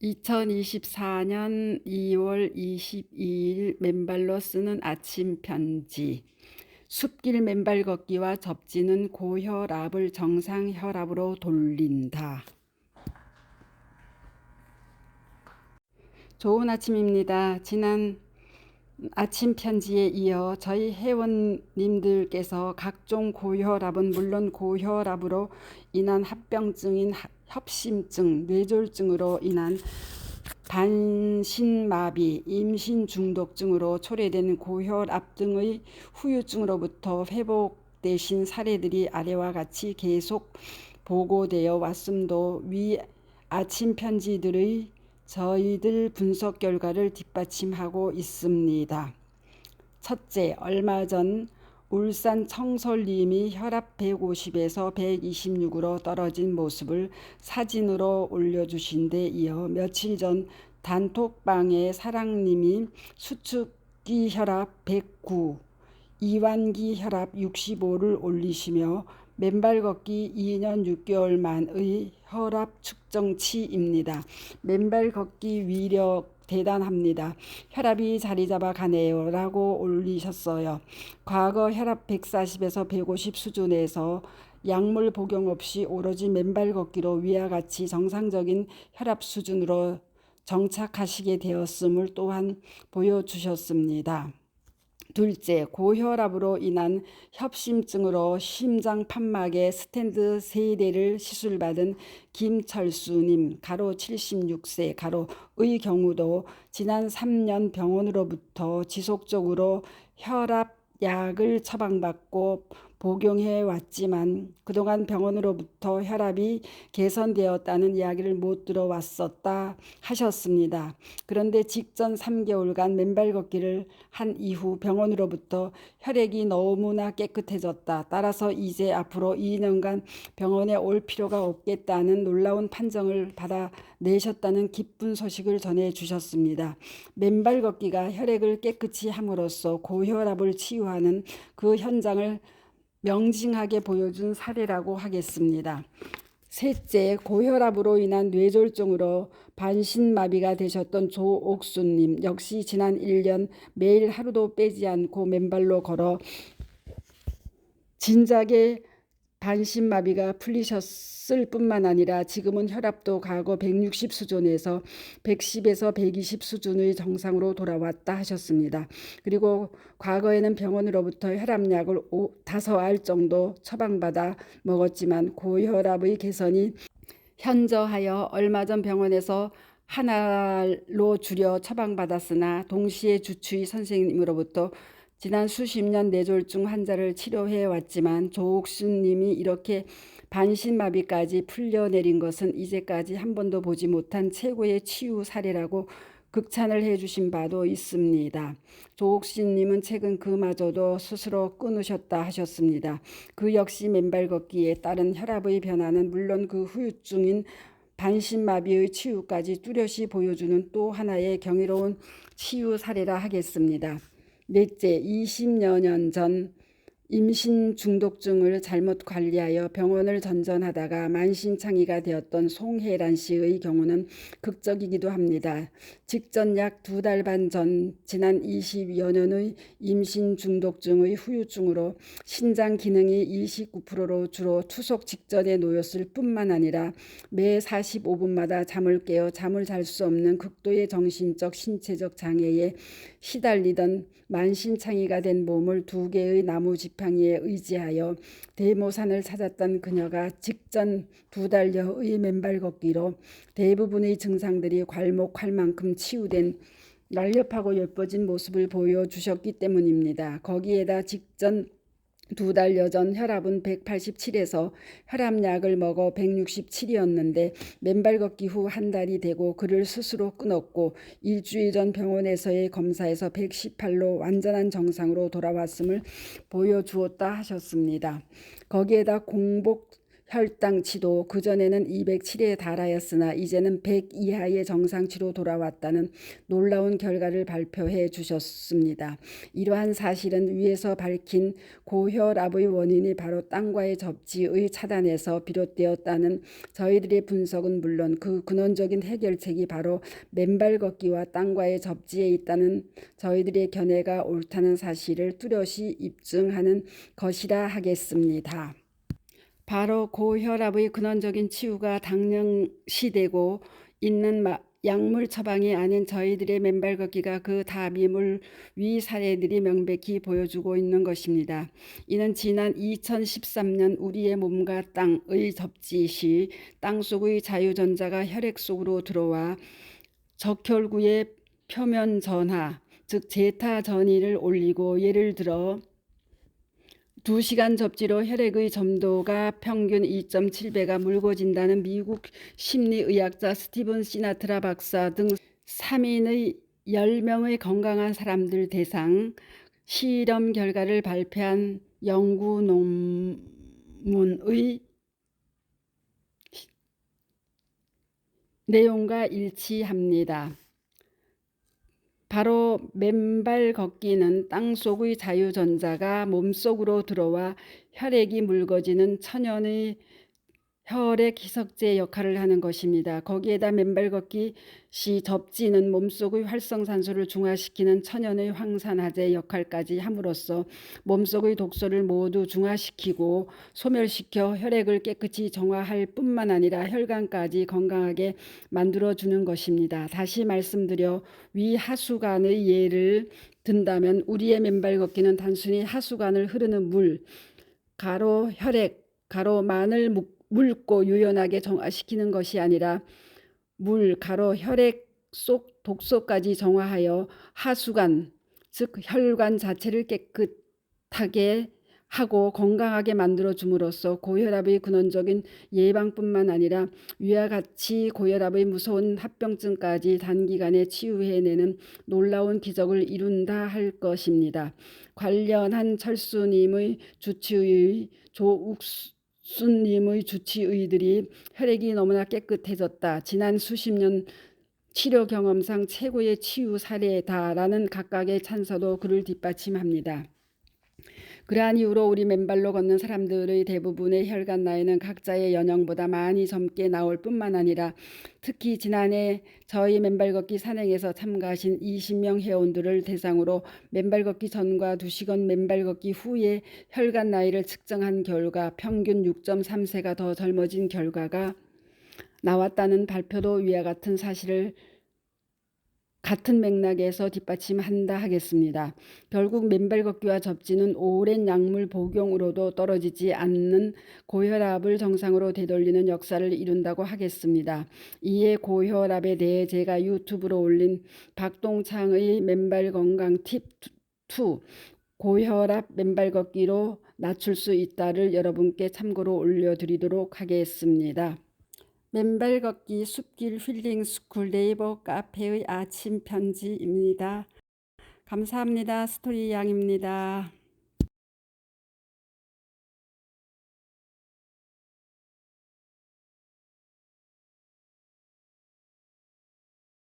2024년 2월 22일 맨발로 쓰는 아침 편지. 숲길 맨발 걷기와 접지는 고혈압을 정상 혈압으로 돌린다. 좋은 아침입니다. 지난 아침 편지에 이어 저희 회원님들께서 각종 고혈압은 물론 고혈압으로 인한 합병증인 협심증, 뇌졸중으로 인한 반신마비, 임신중독증으로 초래된 고혈압 등의 후유증으로부터 회복되신 사례들이 아래와 같이 계속 보고되어 왔음도 위 아침 편지들의 저희들 분석 결과를 뒷받침하고 있습니다. 첫째, 얼마 전 울산 청솔님이 혈압 150에서 126으로 떨어진 모습을 사진으로 올려주신 데 이어 며칠 전 단톡방에 사랑님이 수축기 혈압 109, 이완기 혈압 65를 올리시며 맨발 걷기 2년 6개월 만의 혈압 측정치입니다. 맨발 걷기 위력 대단합니다. 혈압이 자리 잡아 가네요 라고 올리셨어요. 과거 혈압 140에서 150 수준에서 약물 복용 없이 오로지 맨발 걷기로 위와 같이 정상적인 혈압 수준으로 정착하시게 되었음을 또한 보여주셨습니다. 둘째, 고혈압으로 인한 협심증으로 심장 판막에 스텐트 3대를 시술받은 김철수님, 가로 76세, 가로의 경우도 지난 3년 병원으로부터 지속적으로 혈압약을 처방받고 복용해 왔지만 그동안 병원으로부터 혈압이 개선되었다는 이야기를 못 들어왔었다 하셨습니다. 그런데 직전 3개월간 맨발 걷기를 한 이후 병원으로부터 혈액이 너무나 깨끗해졌다. 따라서 이제 앞으로 2년간 병원에 올 필요가 없겠다는 놀라운 판정을 받아내셨다는 기쁜 소식을 전해주셨습니다. 맨발 걷기가 혈액을 깨끗이 함으로써 고혈압을 치유하는 그 현장을 명징하게 보여준 사례라고 하겠습니다. 셋째, 고혈압으로 인한 뇌졸중으로 반신마비가 되셨던 조옥수님 역시 지난 1년 매일 하루도 빼지 않고 맨발로 걸어 진작에 반신마비가 풀리셨을 뿐만 아니라 지금은 혈압도 과거 160 수준에서 110에서 120 수준의 정상으로 돌아왔다 하셨습니다. 그리고 과거에는 병원으로부터 혈압약을 5알 정도 처방받아 먹었지만 고혈압의 개선이 현저하여 얼마 전 병원에서 하나로 줄여 처방받았으나 동시에 주치의 선생님으로부터 지난 수십 년 뇌졸중 환자를 치료해 왔지만 조옥순님이 이렇게 반신마비까지 풀려내린 것은 이제까지 한 번도 보지 못한 최고의 치유 사례라고 극찬을 해주신 바도 있습니다. 조옥신님은 최근 그마저도 스스로 끊으셨다 하셨습니다. 그 역시 맨발 걷기에 따른 혈압의 변화는 물론 그 후유증인 반신마비의 치유까지 뚜렷이 보여주는 또 하나의 경이로운 치유 사례라 하겠습니다. 넷째, 20여 년 전 임신 중독증을 잘못 관리하여 병원을 전전하다가 만신창이가 되었던 송혜란 씨의 경우는 극적이기도 합니다. 직전 약 2달 반 전 지난 20여 년의 임신 중독증의 후유증으로 신장 기능이 29%로 주로 투속 직전에 놓였을 뿐만 아니라 매 45분마다 잠을 깨어 잠을 잘 수 없는 극도의 정신적 신체적 장애에 시달리던 만신창이가 된 몸을 2개의 나무 지팡이에 의지하여 대모산을 찾았던 그녀가 직전 2달여의 맨발 걷기로 대부분의 증상들이 괄목할 만큼 치유된 날렵하고 예뻐진 모습을 보여주셨기 때문입니다. 거기에다 직전 2달여 전 혈압은 187에서 혈압약을 먹어 167이었는데 맨발 걷기 후 한 달이 되고 그를 스스로 끊었고 일주일 전 병원에서의 검사에서 118로 완전한 정상으로 돌아왔음을 보여주었다 하셨습니다. 거기에다 공복 혈당치도 그전에는 207에 달하였으나 이제는 100 이하의 정상치로 돌아왔다는 놀라운 결과를 발표해 주셨습니다. 이러한 사실은 위에서 밝힌 고혈압의 원인이 바로 땅과의 접지의 차단에서 비롯되었다는 저희들의 분석은 물론 그 근원적인 해결책이 바로 맨발 걷기와 땅과의 접지에 있다는 저희들의 견해가 옳다는 사실을 뚜렷이 입증하는 것이라 하겠습니다. 바로 고혈압의 근원적인 치유가 당연시되고 있는 약물 처방이 아닌 저희들의 맨발 걷기가 그 답임을 위 사례들이 명백히 보여주고 있는 것입니다. 이는 지난 2013년 우리의 몸과 땅의 접지 시 땅속의 자유전자가 혈액 속으로 들어와 적혈구의 표면 전하, 즉 제타 전이를 올리고 예를 들어 2시간 접지로 혈액의 점도가 평균 2.7배가 묽어진다는 미국 심리의학자 스티븐 시나트라 박사 등 3인의 10명의 건강한 사람들 대상 실험 결과를 발표한 연구 논문의 내용과 일치합니다. 바로 맨발 걷기는 땅속의 자유전자가 몸속으로 들어와 혈액이 묽어지는 천연의 혈액 희석제 역할을 하는 것입니다. 거기에다 맨발 걷기 시 접지는 몸속의 활성산소를 중화시키는 천연의 황산화제 역할까지 함으로써 몸속의 독소를 모두 중화시키고 소멸시켜 혈액을 깨끗이 정화할 뿐만 아니라 혈관까지 건강하게 만들어주는 것입니다. 다시 말씀드려 위 하수관의 예를 든다면 우리의 맨발 걷기는 단순히 하수관을 흐르는 물, 가로 혈액, 가로만을 묽고 유연하게 정화시키는 것이 아니라 물, 가로 혈액 속 독소까지 정화하여 하수관, 즉 혈관 자체를 깨끗하게 하고 건강하게 만들어 줌으로써 고혈압의 근원적인 예방뿐만 아니라 위와 같이 고혈압의 무서운 합병증까지 단기간에 치유해내는 놀라운 기적을 이룬다 할 것입니다. 관련한 철수님의 주치의 조욱순님의 주치의들이 혈액이 너무나 깨끗해졌다. 지난 수십 년 치료 경험상 최고의 치유 사례다라는 각각의 찬사도 그를 뒷받침합니다. 그러한 이유로 우리 맨발로 걷는 사람들의 대부분의 혈관 나이는 각자의 연령보다 많이 젊게 나올 뿐만 아니라 특히 지난해 저희 맨발 걷기 산행에서 참가하신 20명 회원들을 대상으로 맨발 걷기 전과 2시간 맨발 걷기 후에 혈관 나이를 측정한 결과 평균 6.3세가 더 젊어진 결과가 나왔다는 발표도 위와 같은 사실을 같은 맥락에서 뒷받침한다 하겠습니다. 결국 맨발 걷기와 접지는 오랜 약물 복용으로도 떨어지지 않는 고혈압을 정상으로 되돌리는 역사를 이룬다고 하겠습니다. 이에 고혈압에 대해 제가 유튜브로 올린 박동창의 맨발 건강 팁 2, 고혈압 맨발 걷기로 낮출 수 있다를 여러분께 참고로 올려드리도록 하겠습니다. 맨발 걷기 숲길 힐링 스쿨 네이버 카페의 아침 편지입니다. 감사합니다. 스토리 양입니다.